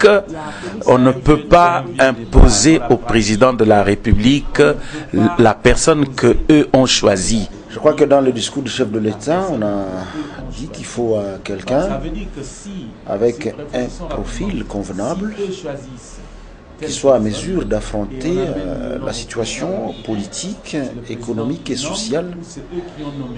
République, on ne peut pas imposer au président de la République la personne qu'eux ont choisie. Je crois que dans le discours du chef de l'État, on a dit qu'il faut quelqu'un avec un profil convenable, qui soit à mesure d'affronter la situation politique, économique et sociale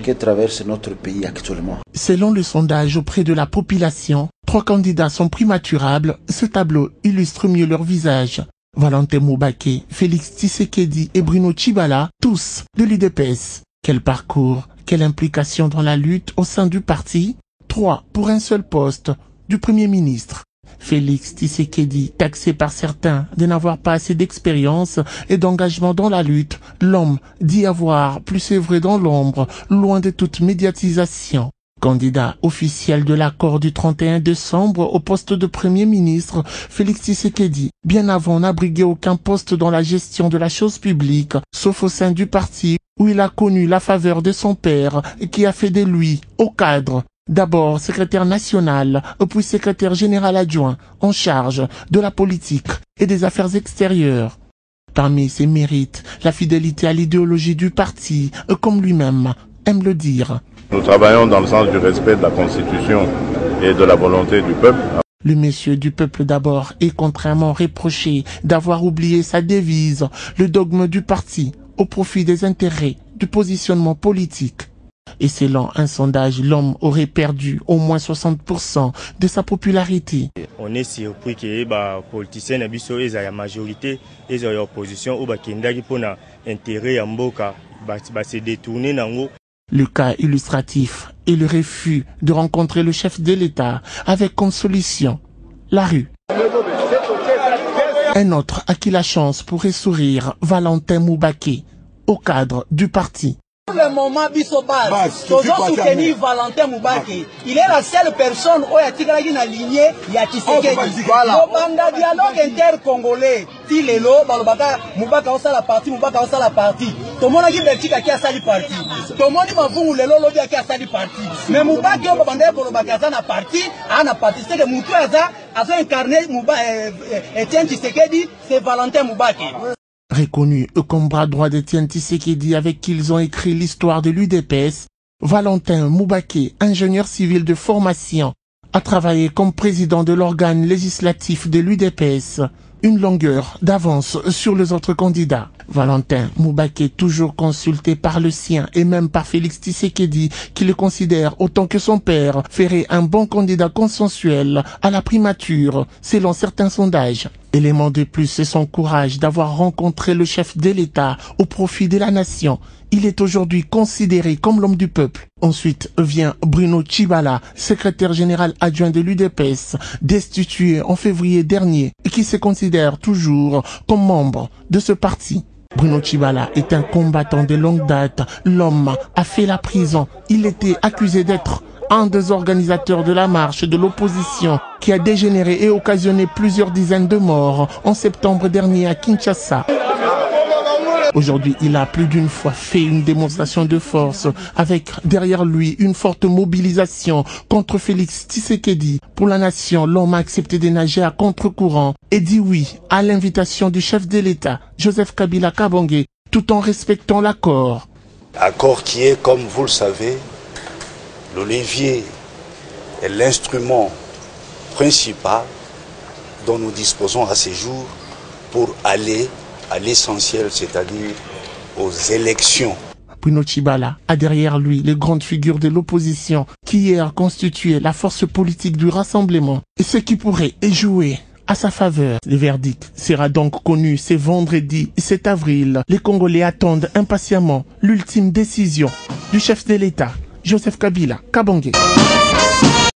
que traverse notre pays actuellement. Selon le sondage auprès de la population, 3 candidats sont primaturables. Ce tableau illustre mieux leur visage. Valentin Moubaké, Félix Tshisekedi et Bruno Tshibala, tous de l'UDPS. Quel parcours, quelle implication dans la lutte au sein du parti? 3 pour un seul poste, du Premier ministre. Félix Tshisekedi, taxé par certains de n'avoir pas assez d'expérience et d'engagement dans la lutte, l'homme dit avoir plus œuvré dans l'ombre, loin de toute médiatisation. Candidat officiel de l'accord du 31 décembre au poste de Premier ministre, Félix Tshisekedi, bien avant n'a brigué aucun poste dans la gestion de la chose publique, sauf au sein du parti où il a connu la faveur de son père et qui a fait de lui, au cadre, d'abord secrétaire national, puis secrétaire général adjoint, en charge de la politique et des affaires extérieures. Parmi ses mérites, la fidélité à l'idéologie du parti, comme lui-même aime le dire. Nous travaillons dans le sens du respect de la Constitution et de la volonté du peuple. Le monsieur du peuple d'abord est contrairement reproché d'avoir oublié sa devise, le dogme du parti, au profit des intérêts du positionnement politique. Et selon un sondage, l'homme aurait perdu au moins 60% de sa popularité. On est surpris que les politiciens aient la majorité et l'opposition ou pour intérêt en boka se détourner dans. Le cas illustratif est le refus de rencontrer le chef de l'État avec comme solution la rue. Un autre à qui la chance pourrait sourire, Valentin Moubaké, au cadre du parti. Pour le moment, Bissobas, toujours soutenir Valentin Moubaké. Il est la seule personne où il y a une lignée, il y a Tshisekedi. Le dialogue inter-congolais, il est là, Moubaké a la partie, Moubaké a la partie. Tout le monde a dit que qui a sali parti. Tout le monde a dit que lolo qui a sali parti. Mais Moubaké a bandé pour le Bakazan a parti, c'est que Moutou a incarné Etienne Tshisekedi, c'est Valentin Moubaké. Reconnu comme bras droit d'Etienne Tshisekedi avec qui ils ont écrit l'histoire de l'UDPS, Valentin Moubaké, ingénieur civil de formation, a travaillé comme président de l'organe législatif de l'UDPS, une longueur d'avance sur les autres candidats. Valentin Moubaké, toujours consulté par le sien et même par Félix Tshisekedi, qui le considère autant que son père, ferait un bon candidat consensuel à la primature, selon certains sondages. Élément de plus, c'est son courage d'avoir rencontré le chef de l'État au profit de la nation. Il est aujourd'hui considéré comme l'homme du peuple. Ensuite vient Bruno Tshibala, secrétaire général adjoint de l'UDPS, destitué en février dernier et qui se considère toujours comme membre de ce parti. Bruno Tshibala est un combattant de longue date. L'homme a fait la prison. Il était accusé d'être un des organisateurs de la marche de l'opposition qui a dégénéré et occasionné plusieurs dizaines de morts en septembre dernier à Kinshasa. Aujourd'hui, il a plus d'une fois fait une démonstration de force avec derrière lui une forte mobilisation contre Félix Tshisekedi. Pour la nation, l'homme a accepté de nager à contre-courant et dit oui à l'invitation du chef de l'État, Joseph Kabila Kabange, tout en respectant l'accord. Accord qui est, comme vous le savez, le levier est l'instrument principal dont nous disposons à ces jours pour aller à l'essentiel, c'est-à-dire aux élections. Bruno Tshibala a derrière lui les grandes figures de l'opposition qui hier constituaient la force politique du rassemblement et ce qui pourrait jouer à sa faveur. Le verdict sera donc connu ce vendredi 7 avril. Les Congolais attendent impatiemment l'ultime décision du chef de l'État, Joseph Kabila Kabange.